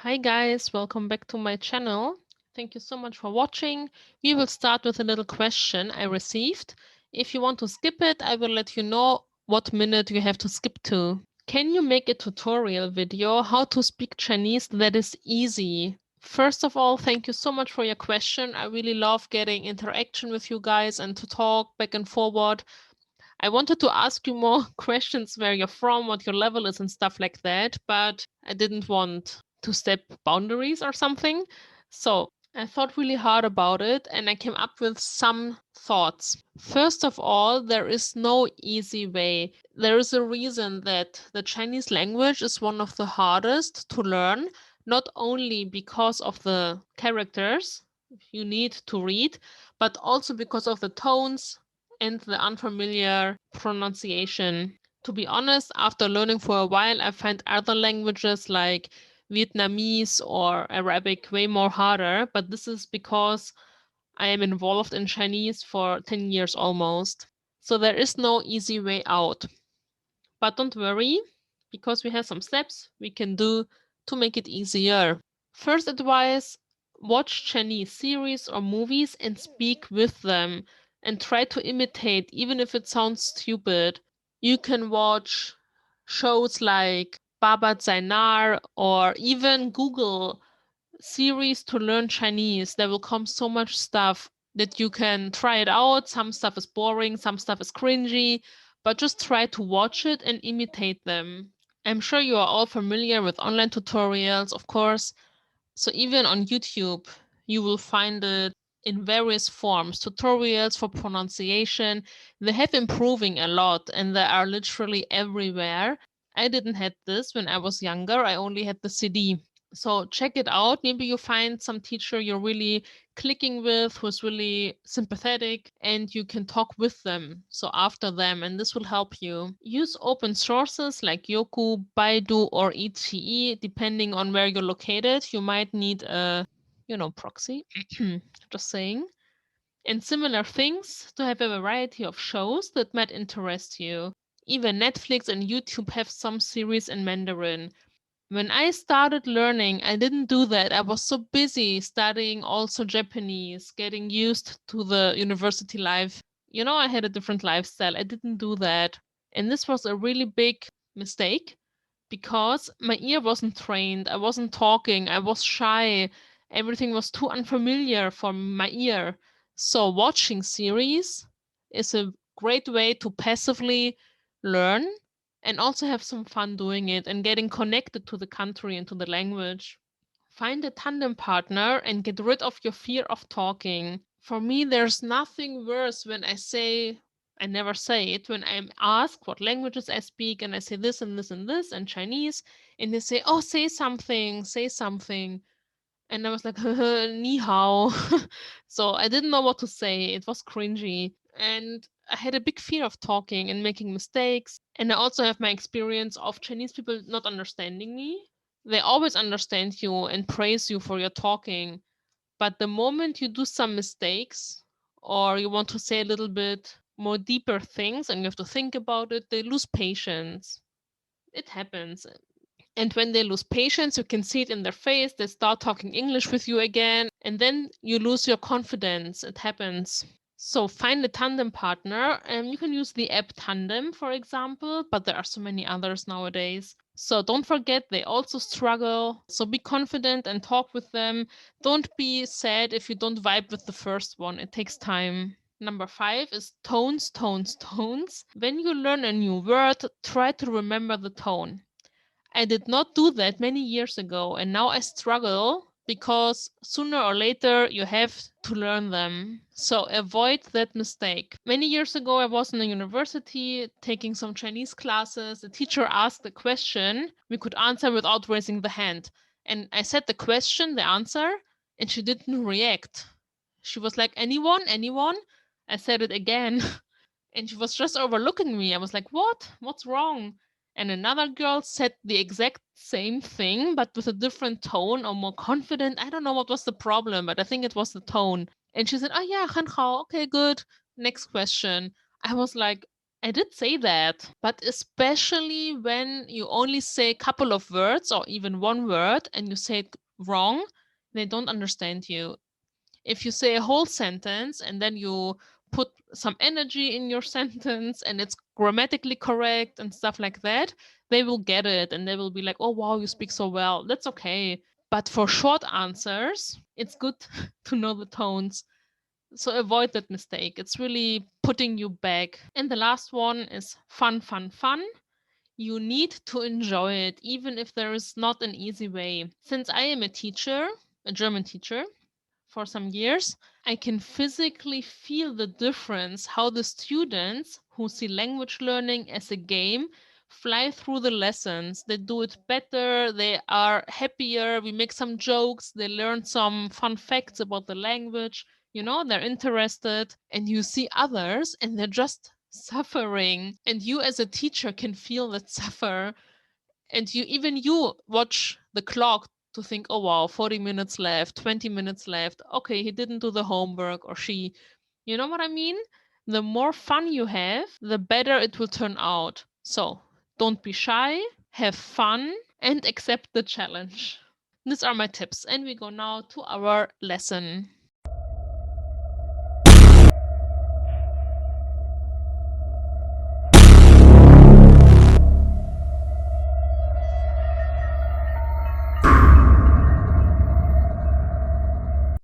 Hi guys, welcome back to my channel. Thank you so much for watching. We will start with a little question I received. If you want to skip it, I will let you know what minute you have to skip to. Can you make a tutorial video how to speak Chinese that is easy? First of all, thank you so much for your question. I really love getting interaction with you guys and to talk back and forward. I wanted to ask you more questions where you're from, what your level is, and stuff like that, but I didn't want to step boundaries or something. So I thought really hard about it and I came up with some thoughts. First of all, there is no easy way. There is a reason that the Chinese language is one of the hardest to learn, not only because of the characters you need to read, but also because of the tones, and the unfamiliar pronunciation. To be honest, after learning for a while, I find other languages like Vietnamese or Arabic way more harder, but this is because I am involved in Chinese for 10 years almost. So there is no easy way out. But don't worry, because we have some steps we can do to make it easier. First advice, watch Chinese series or movies and speak with them and try to imitate, even if it sounds stupid. You can watch shows like Baba Zainar or even Google series to learn Chinese. There will come so much stuff that you can try it out. Some stuff is boring, some stuff is cringy, but just try to watch it and imitate them. I'm sure you are all familiar with online tutorials, of course. So even on YouTube, you will find it in various forms, tutorials for pronunciation. They have improving a lot and they are literally everywhere. I didn't have this when I was younger. I only had the CD. So check it out. Maybe you find some teacher you're really clicking with, who's really sympathetic, and you can talk with them. So after them, and this will help you. Use open sources like Yoku, Baidu, or ETE, depending on where you're located. You might need a, proxy. Just saying. And similar things to have a variety of shows that might interest you. Even Netflix and YouTube have some series in Mandarin. When I started learning, I didn't do that. I was so busy studying also Japanese, getting used to the university life. I had a different lifestyle. I didn't do that. And this was a really big mistake because my ear wasn't trained. I wasn't talking. I was shy. Everything was too unfamiliar for my ear. So watching series is a great way to passively learn and also have some fun doing it and getting connected to the country and to the language. Find a tandem partner and get rid of your fear of talking. For me, there's nothing worse when I never say it, when I'm asked what languages I speak and I say this and this and this and Chinese, and they say, oh, say something, say something. And I was like, ni hao. So I didn't know what to say. It was cringy. And I had a big fear of talking and making mistakes. And I also have my experience of Chinese people not understanding me. They always understand you and praise you for your talking. But the moment you do some mistakes or you want to say a little bit more deeper things and you have to think about it, they lose patience. It happens. And when they lose patience, you can see it in their face. They start talking English with you again, and then you lose your confidence. It happens. So find a tandem partner. You can use the app Tandem, for example, but there are so many others nowadays. So don't forget, they also struggle. So be confident and talk with them. Don't be sad if you don't vibe with the first one. It takes time. Number 5 is tones, tones, tones. When you learn a new word, try to remember the tone. I did not do that many years ago, and now I struggle because sooner or later you have to learn them. So avoid that mistake. Many years ago, I was in a university taking some Chinese classes. The teacher asked a question we could answer without raising the hand. And I said the question, the answer, and she didn't react. She was like, anyone, anyone? I said it again. And she was just overlooking me. I was like, what? What's wrong? And another girl said the exact same thing, but with a different tone or more confident. I don't know what was the problem, but I think it was the tone. And she said, oh, yeah, 很好. Okay, good. Next question. I was like, I did say that, but especially when you only say a couple of words or even one word and you say it wrong, they don't understand you. If you say a whole sentence and then you put some energy in your sentence and it's grammatically correct and stuff like that, they will get it and they will be like, oh, wow, you speak so well. That's okay. But for short answers, it's good to know the tones. So avoid that mistake. It's really putting you back. And the last one is fun, fun, fun. You need to enjoy it, even if there is not an easy way. Since I am a teacher, a German teacher, for some years, I can physically feel the difference how the students who see language learning as a game fly through the lessons. They do it better, they are happier, we make some jokes, they learn some fun facts about the language, they're interested, and you see others and they're just suffering. And you as a teacher can feel that suffer, and you watch the clock to think, oh wow, 40 minutes left, 20 minutes left, okay, he didn't do the homework, or she, you know what I mean? The more fun you have, the better it will turn out. So don't be shy, have fun, and accept the challenge. These are my tips, and we go now to our lesson.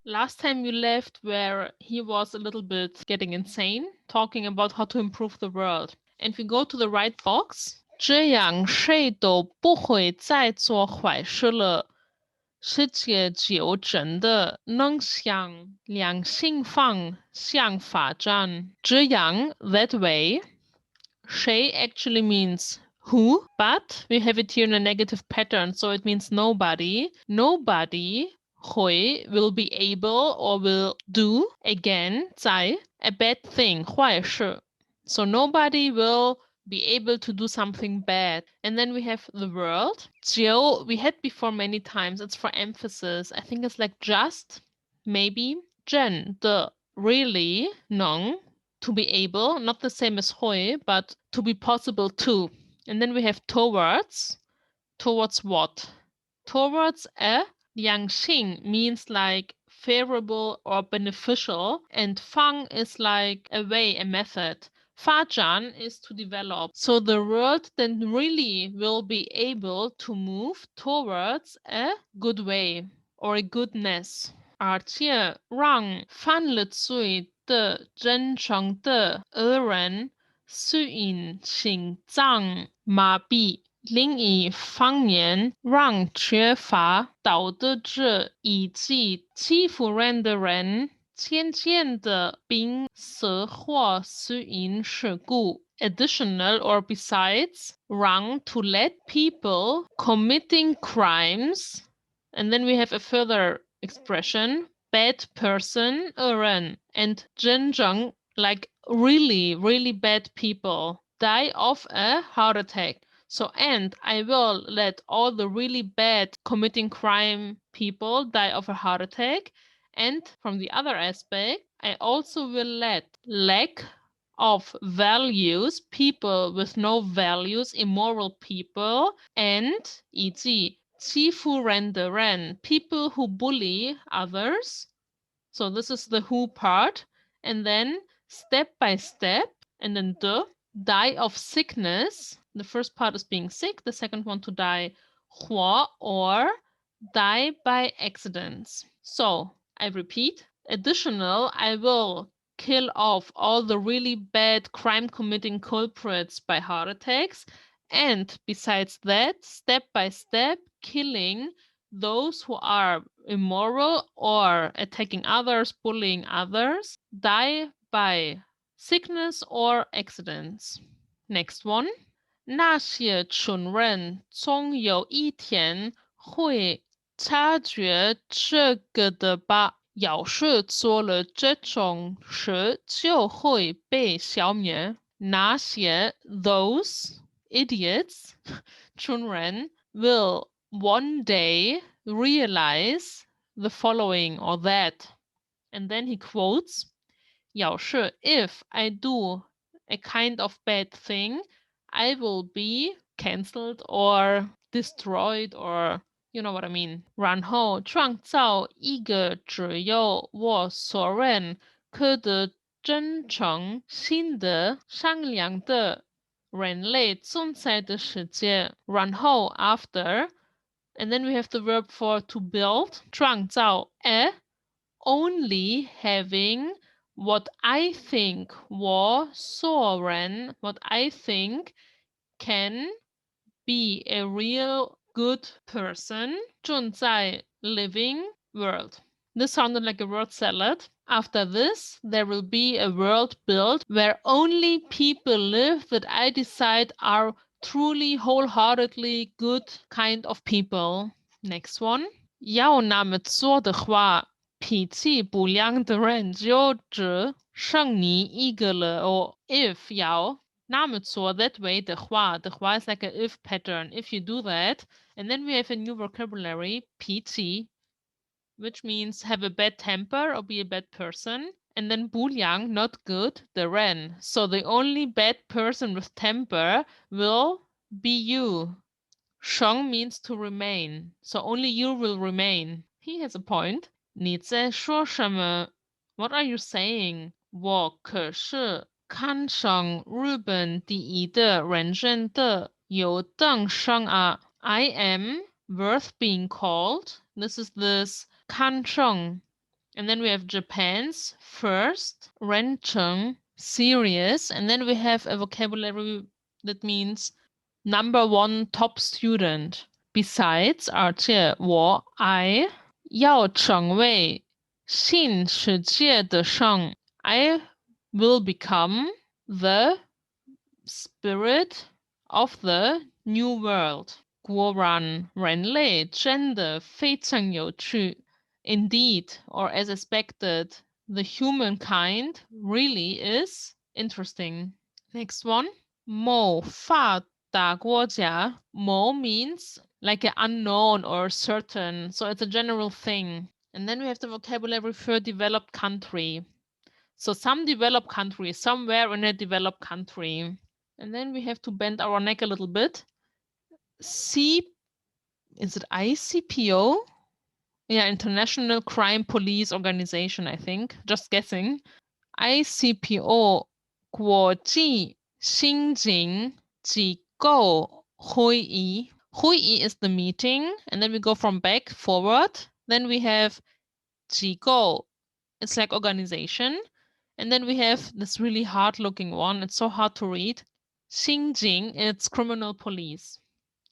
Last time you left where he was a little bit getting insane, talking about how to improve the world. And we go to the right box. 这样谁都不会再做坏事了。世界就真的能向良性方向发展。这样 that way. Shay actually means who, but we have it here in a negative pattern, so it means nobody. Nobody, Hui, will be able or will do again, 在 a bad thing, 坏事. So nobody will be able to do something bad. And then we have the world. 只 we had before many times. It's for emphasis. I think it's like just, maybe. 真的 really 能 to be able, not the same as hui, but to be possible to. And then we have towards. Towards what? Towards a. Yangxing means like favorable or beneficial, and fang is like a way, a method. Fajan is to develop. So the world then really will be able to move towards a good way or a goodness. 而且让犯了罪的真正的恶人是因心脏麻痹。另一方面，让缺乏道德者以及欺负人的人渐渐的并社会是因事故。Additional or besides, wrong to let people committing crimes. And then we have a further expression, bad person, 恶人, and 真正, like really, really bad people, die of a heart attack. So, and I will let all the really bad committing crime people die of a heart attack. And from the other aspect, I also will let lack of values, people with no values, immoral people, and 以及欺负人的人, people who bully others. So this is the who part. And then step by step, and then the die of sickness. The first part is being sick. The second one to die 活 or die by accidents. So I repeat, additional, I will kill off all the really bad crime committing culprits by heart attacks. And besides that, step by step, killing those who are immoral or attacking others, bullying others, die by sickness or accidents. Next one. 那些蠢人总有一天会察觉这个的吧。要是做了这种事，就会被消灭。那些 those idiots 蠢人 will one day realize the following or that. And then he quotes, 要是 if I do a kind of bad thing, I will be cancelled or destroyed, or you know what I mean. 然后创造一个只有我所认可的真诚、新的、善良的人类存在的世界。然后 after, and then we have the verb for to build, 创造 only having what I think 我所认 what I think can be a real good person 正在 living world. This sounded like a word salad. After this, there will be a world built where only people live that I decide are truly, wholeheartedly good kind of people. Next one. 要那么做的话，脾气不良的人就只剩你一个了哦。If 要那么做 that way, 的话 is like a if pattern. If you do that, and then we have a new vocabulary, 脾气, which means have a bad temper or be a bad person. And then 不良, not good, the ren. So the only bad person with temper will be you. Sheng means to remain, so only you will remain. He has a point. 你在说什么? What are you saying? 我可是看上日本第一的人生的优等生啊. I am worth being called. This is this 看上. And then we have Japan's first 人称 serious, and then we have a vocabulary that means number one top student. Besides, 而且我 I 要成为新世界的生 I will become the spirit of the new world. 果然人类真的非常有趣. Indeed, or as expected, the humankind really is interesting. Next one. 某发达国家 Mo means like an unknown or certain, so it's a general thing. And then we have the vocabulary for developed country. So some developed country, somewhere in a developed country. And then we have to bend our neck a little bit. Is it ICPO? Yeah, International Crime Police Organization, I think. Just guessing. ICPO 国际刑警机构会议. Hui is the meeting, and then we go from back forward. Then we have 机构. It's like organization. And then we have this really hard looking one. It's so hard to read. 刑警, it's criminal police.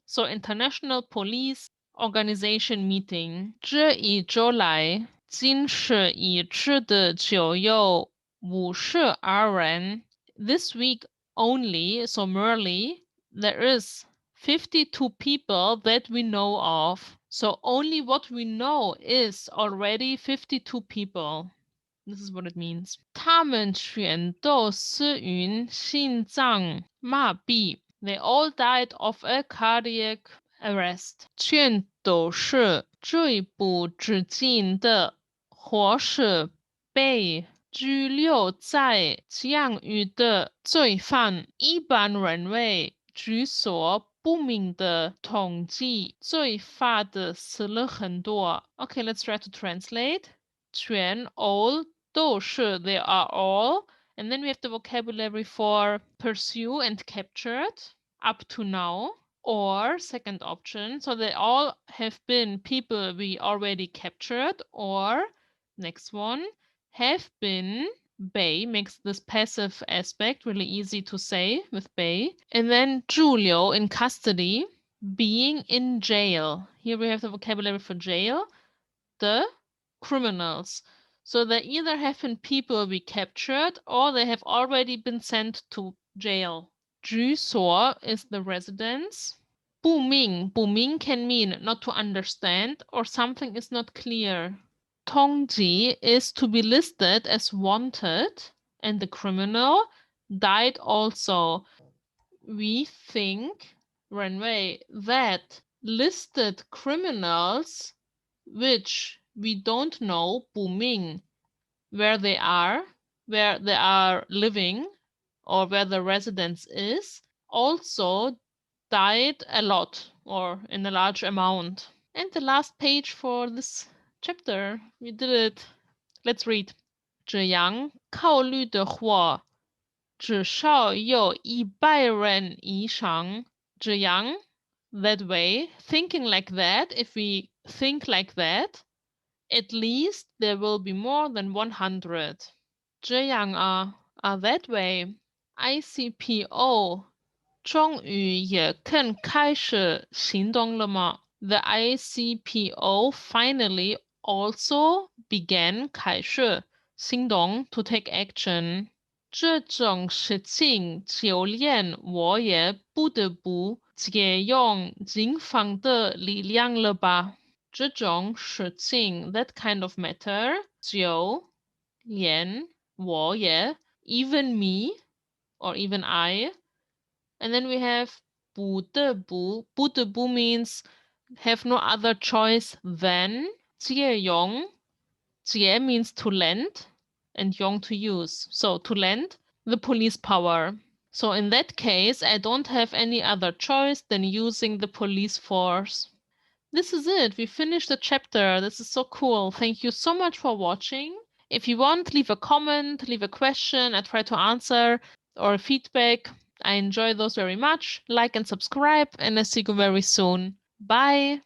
So International Police Organization Meeting. 这一周来今是已知的就有52人. This week only, so merely, there is 52 people that we know of. So only what we know is already 52 people. This is what it means. 他们全都死于心脏麻痹. They all died of a cardiac arrest. 全都是罪不至尽的，或是被拘留在监狱的罪犯。一般认为，居所不明的统计，罪犯的死了很多。Okay, let's try to translate. 全 all 都是 they are all, and then we have the vocabulary for pursue and captured up to now, or second option, so they all have been people we already captured, or next one, have been. Bei makes this passive aspect really easy to say with bei. And then 驻留 in custody, being in jail. Here we have the vocabulary for jail. The criminals. So they either have been people we captured or they have already been sent to jail. 居所 is the residence. 不明 can mean not to understand or something is not clear. 通缉 is to be listed as wanted, and the criminal died also. We think, Renwei, that listed criminals which we don't know, 不明, where they are living, or where the residence is, also died a lot or in a large amount. And the last page for this chapter, we did it. Let's read. 这样考虑的话，至少有100人以上。这样 that way, thinking like that, if we think like that, at least there will be more than 100. 这样啊 that way. ICPO 终于也肯开始行动了吗？ The ICPO finally also began 开始行动 to take action. 这种事情就连我也不得不借用警方的力量了吧？这种事情 that kind of matter 就连我也 even me or even I. And then we have 不得不 不得不 means have no other choice than 借用 借 means to lend and yong to use. So to lend the police power. So in that case, I don't have any other choice than using the police force. This is it. We finished the chapter. This is so cool. Thank you so much for watching. If you want, leave a comment, leave a question. I try to answer, or feedback. I enjoy those very much. Like and subscribe, and I see you very soon. Bye.